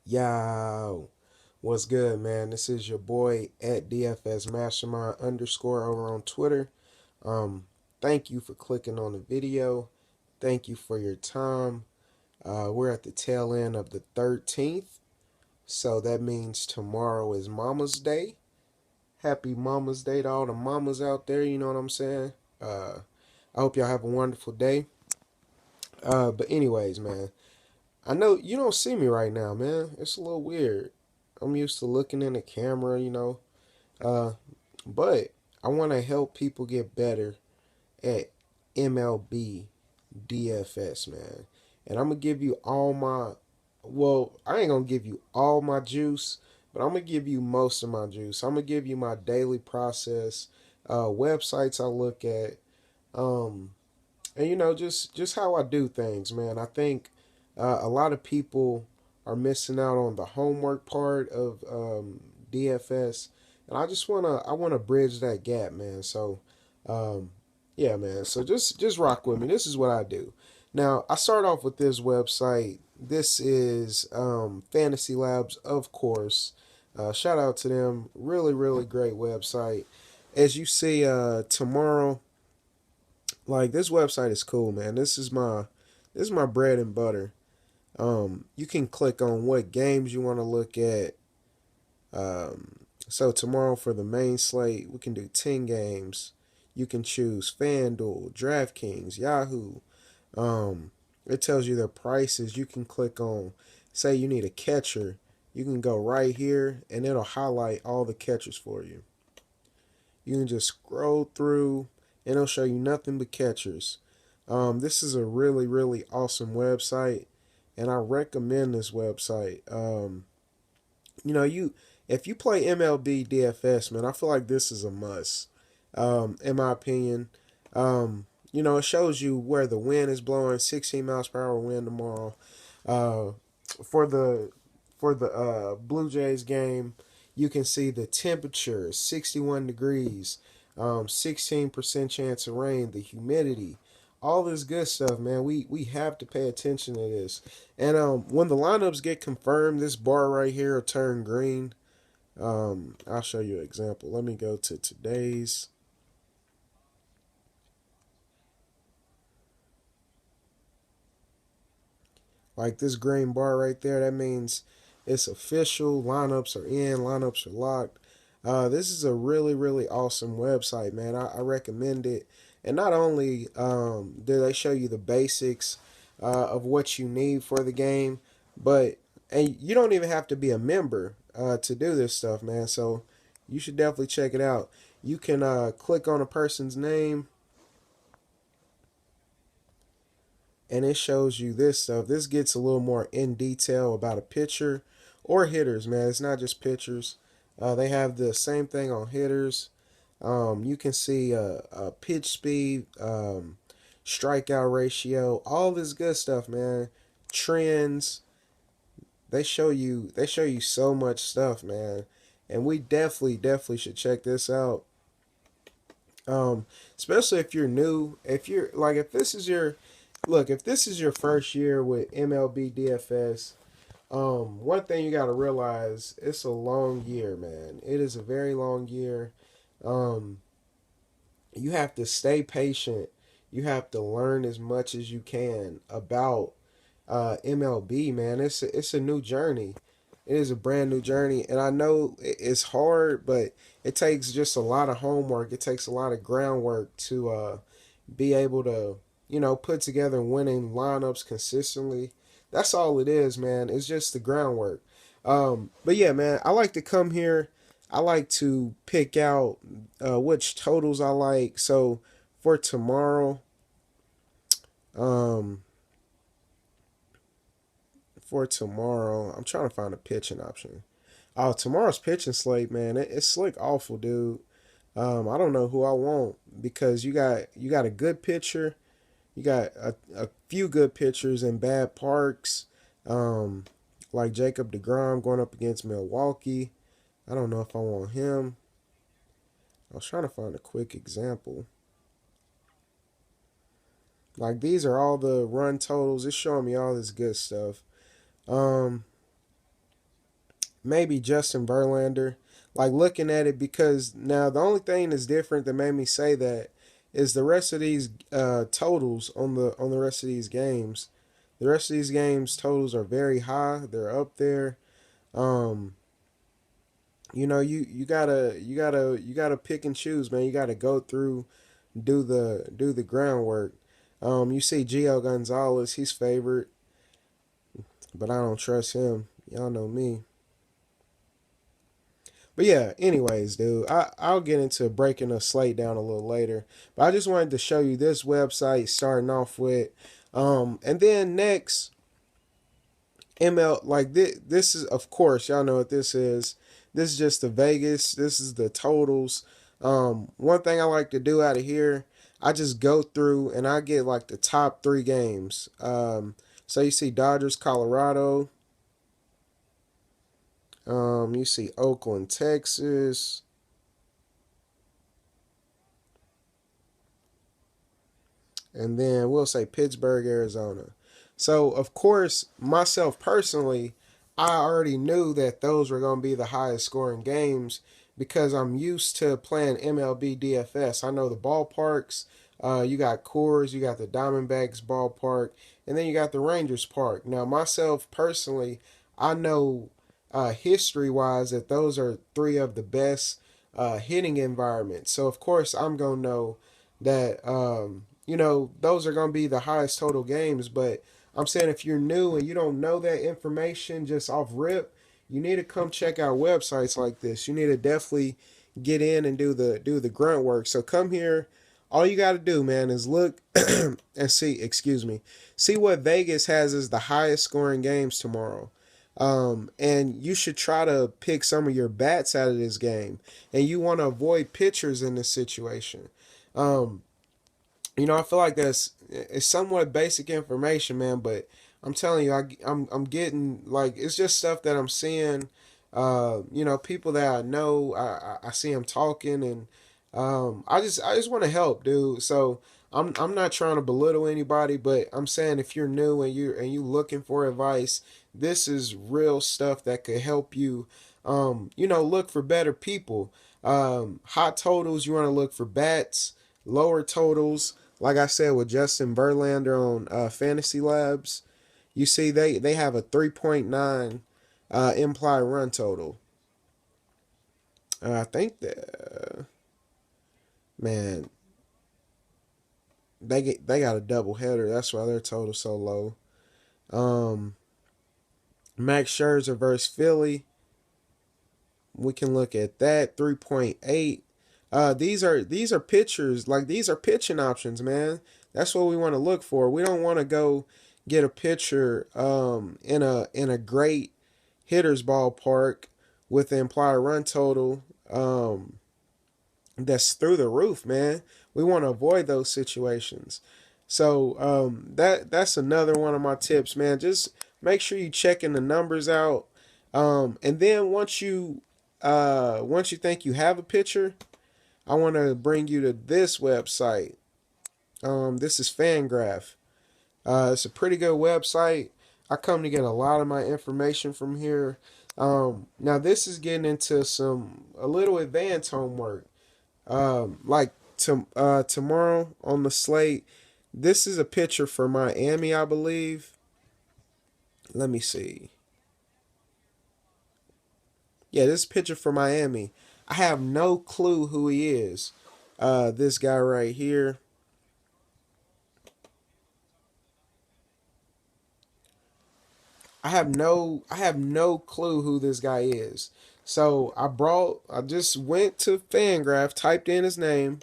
Yo, what's good, man? This is your boy at DFSMasterMind underscore over on Twitter. Um, Thank you for clicking on the video. Thank you for your time. We're at the tail end of the 13th, so that means tomorrow is Mama's Day. Happy Mama's Day to all the mamas out there. You know what I'm saying? Uh, I hope y'all have a wonderful day. But anyways, man, I know you don't see me right now, man. It's a little weird. I'm used to looking in the camera. Uh, but I want to help people get better at MLB DFS, man. And I'm gonna give you all my, well, I ain't gonna give you all my juice, but I'm gonna give you most of my juice. I'm gonna give you my daily process, websites I look at, um, and just how I do things, man. I think a lot of people are missing out on the homework part of DFS, and I wanna bridge that gap, man. So, um, yeah, man. So just rock with me. This is what I do. Now I start off with this website. This is Fantasy Labs, of course. Shout out to them. Really, really great website. As you see, tomorrow, like, this website is cool, man. This is my bread and butter. You can click on what games you want to look at. So tomorrow for the main slate, we can do 10 games. You can choose Fanduel, DraftKings, Yahoo. It tells you their prices. You can click on, say you need a catcher. You can go right here and it'll highlight all the catchers for you. You can just scroll through and it'll show you nothing but catchers. This is a really, really awesome website, and I recommend this website. You if you play MLB DFS, man, I feel like this is a must. In my opinion, it shows you where the wind is blowing, 16 miles per hour wind tomorrow. Uh, for the Blue Jays game, you can see the temperature, 61 degrees, 16% chance of rain, the humidity, all this good stuff, man. We have to pay attention to this. And when the lineups get confirmed, this bar right here will turn green. I'll show you an example. Let me go to today's. Like, this green bar right there, that means it's official. Lineups are in, lineups are locked. This is a really, really awesome website, man. I recommend it. And not only do they show you the basics of what you need for the game, but and you don't even have to be a member to do this stuff, man. So you should definitely check it out. You can click on a person's name, and it shows you this stuff. This gets a little more in detail about a pitcher or hitters, man. It's not just pitchers. They have the same thing on hitters. You can see pitch speed, strikeout ratio, all this good stuff, man. Trends. They show you so much stuff, man. And we definitely should check this out. Especially if you're new. If you're like, if this is your look, if this is your first year with MLB DFS, one thing you gotta realize, it's a long year, man. It is a very long year. Um, you have to stay patient. You have to learn as much as you can about MLB, man. It's a new journey. It is a brand new journey, and I know it's hard, but it takes just a lot of homework. It takes a lot of groundwork to be able to, put together winning lineups consistently. That's all it is, man. It's just the groundwork. But yeah, man, I like to come here. I like to pick out which totals I like. So for tomorrow, um, I'm trying to find a pitching option. Oh, tomorrow's pitching slate, man, it's slick awful, dude. I don't know who I want because you got a good pitcher, you got a few good pitchers and bad parks, um, like Jacob DeGrom going up against Milwaukee. I don't know if I want him. I was trying to find a quick example. Like, these are all the run totals. It's showing me all this good stuff. Um, maybe Justin Verlander. Like looking at it, because now the only thing that's different that made me say that is the rest of these totals on the rest of these games. The rest of these games totals are very high. They're up there. Um, you gotta pick and choose, man. You gotta go through, do the groundwork. You see Gio Gonzalez, he's favored, but I don't trust him. Y'all know me. But yeah, anyways, dude, I'll get into breaking a slate down a little later. But I just wanted to show you this website starting off with. And then next, like this is, of course, y'all know what this is. This is just the Vegas. This is the totals. One thing I like to do out of here, I just go through and I get like the top three games. So you see Dodgers, Colorado. You see Oakland, Texas. And then we'll say Pittsburgh, Arizona. So, of course, myself personally, I already knew that those were going to be the highest scoring games because I'm used to playing MLB DFS. I know the ballparks. You got Coors, you got the Diamondbacks ballpark, and then you got the Rangers park. Now, myself personally, I know history wise that those are three of the best hitting environments. So, of course, I'm going to know that those are going to be the highest total games. But I'm saying if you're new and you don't know that information just off rip, you need to come check out websites like this. You need to definitely get in and do the grunt work. So come here. All you got to do, man, is look and see what Vegas has as the highest scoring games tomorrow. And you should try to pick some of your bats out of this game. And you want to avoid pitchers in this situation. Um, I feel like it's somewhat basic information, man. But I'm telling you, I'm getting like it's just stuff that I'm seeing. People that I know, I see them talking, and I just want to help, dude. So I'm not trying to belittle anybody, but I'm saying if you're new and you looking for advice, this is real stuff that could help you. Look for better people. Hot totals, you want to look for bats. Lower totals, like I said with Justin Verlander on Fantasy Labs, you see they have a 3.9 implied run total. I think that man, they got a double header. That's why their total's so low. Um, Max Scherzer versus Philly. We can look at that 3.8. These are pitchers, like these are pitching options, man. That's what we want to look for. We don't want to go get a pitcher in a great hitter's ballpark with the implied run total that's through the roof, man. We want to avoid those situations. So that's another one of my tips, man. Just make sure you checking the numbers out. And then once you think you have a pitcher, I want to bring you to this website. This is Fangraph. It's a pretty good website. I come to get a lot of my information from here. Now this is getting into a little advanced homework. Tomorrow on the slate, this is a picture for Miami, I believe. Let me see. Yeah, this picture for Miami. I have no clue who he is. This guy right here. I have no clue who this guy is. So I just went to Fangraph, typed in his name,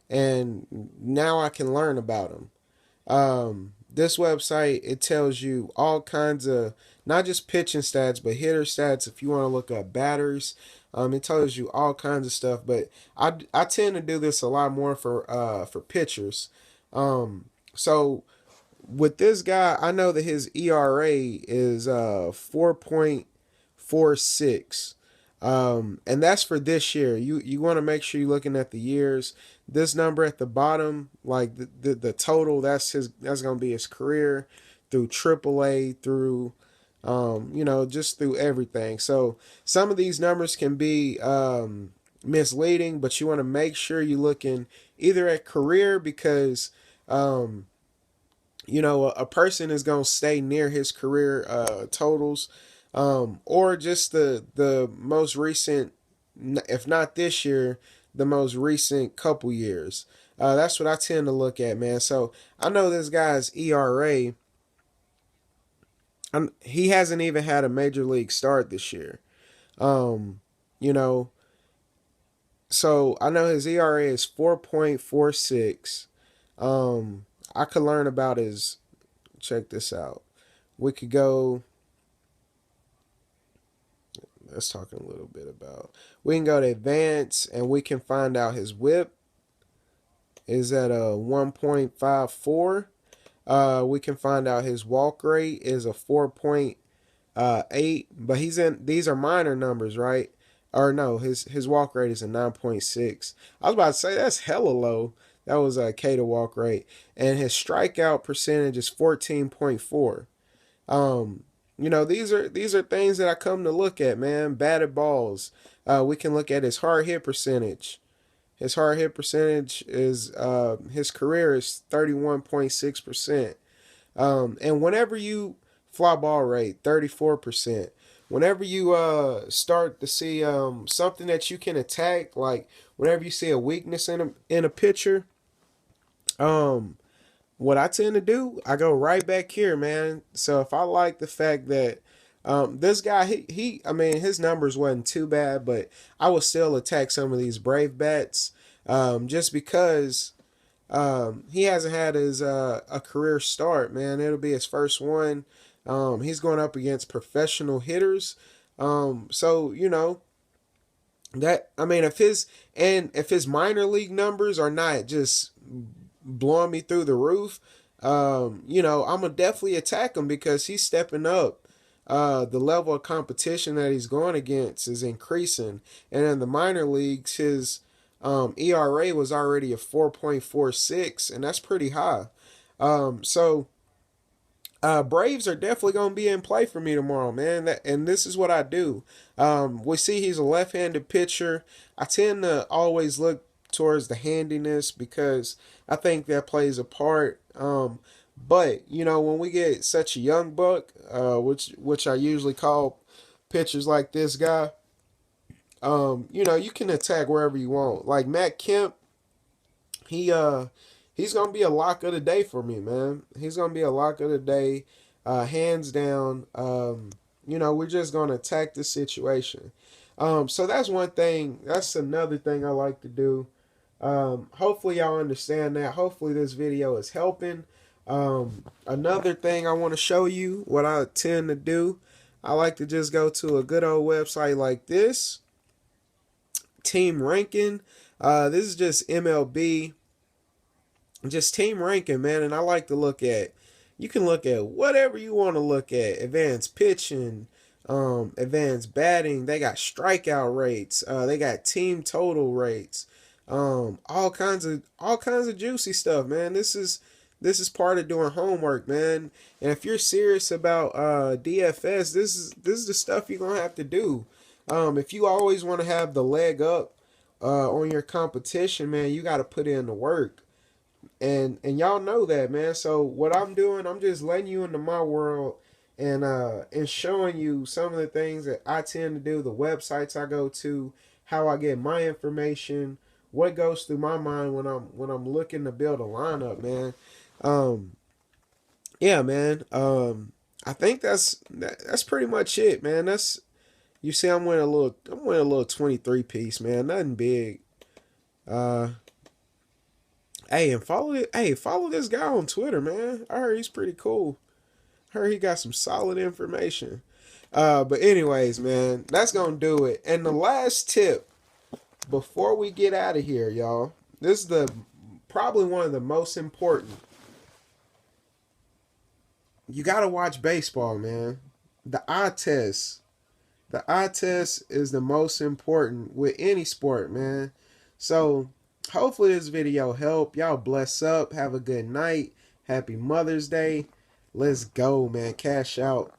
and now I can learn about him. This website, it tells you all kinds of not just pitching stats but hitter stats. If you want to look up batters, it tells you all kinds of stuff. But I tend to do this a lot more for pitchers. So with this guy, I know that his ERA is 4.46. And that's for this year. You want to make sure you're looking at the years. This number at the bottom, like the total, that's gonna be his career through AAA through just through everything. So some of these numbers can be misleading, but you want to make sure you're looking either at career because a person is going to stay near his career totals, or just the most recent, if not this year, the most recent couple years. That's what I tend to look at, man. So I know this guy's ERA. He hasn't even had a major league start this year. Um, you know, so I know his ERA is 4.46. I could learn about his. Check this out. We could go. Let's talk a little bit about. We can go to advance and we can find out his WHIP is at a 1.54. We can find out his walk rate is a 4.8, but these are minor numbers, right? Or no, his walk rate is a 9.6. I was about to say that's hella low. That was a K to walk rate, and his strikeout percentage is 14.4. These are things that I come to look at, man. Batted balls. We can look at his hard hit percentage. His hard hit percentage is his career is 31.6%. And whenever you fly ball rate 34%. Whenever you start to see something that you can attack, like whenever you see a weakness in a pitcher, what I tend to do, I go right back here, man. So if I like the fact that this guy, I mean, his numbers wasn't too bad, but I would still attack some of these Brave bats, just because he hasn't had his a career start, man. It'll be his first one. He's going up against professional hitters, so that, I mean, if his minor league numbers are not just blowing me through the roof, I'm gonna definitely attack him because he's stepping up. The level of competition that he's going against is increasing, and in the minor leagues, his ERA was already a 4.46, and that's pretty high. So Braves are definitely going to be in play for me tomorrow, man. And this is what I do. We see he's a left-handed pitcher. I tend to always look towards the handiness because I think that plays a part. But when we get such a young buck, which I usually call pitchers like this guy, you can attack wherever you want. Like Matt Kemp, he's gonna be a lock of the day for me, man. He's gonna be a lock of the day, hands down. We're just gonna attack the situation. So that's one thing. That's another thing I like to do. Hopefully y'all understand that. Hopefully this video is helping. Another thing I want to show you what I tend to do. I like to just go to a good old website like this. Team ranking. This is just MLB. Just team ranking, man. And I like to you can look at whatever you want to look at. Advanced pitching, advanced batting. They got strikeout rates. They got team total rates. All kinds of juicy stuff, man. This is part of doing homework, man. And if you're serious about DFS, this is the stuff you're gonna have to do. If you always want to have the leg up on your competition, man, you got to put in the work. And y'all know that, man. So what I'm doing, I'm just letting you into my world and showing you some of the things that I tend to do, the websites I go to, how I get my information, what goes through my mind when I'm looking to build a lineup, man. Yeah, man. I think that's pretty much it, man. You see, I'm wearing a little 23 piece, man. Nothing big. Hey, follow this guy on Twitter, man. I heard he's pretty cool. I heard he got some solid information. But anyways, man, that's gonna do it. And the last tip before we get out of here, y'all. This is probably one of the most important. You gotta watch baseball, man. The eye test. The eye test is the most important with any sport, man. So hopefully this video helped. Y'all bless up. Have a good night. Happy Mother's Day. Let's go, man. Cash out.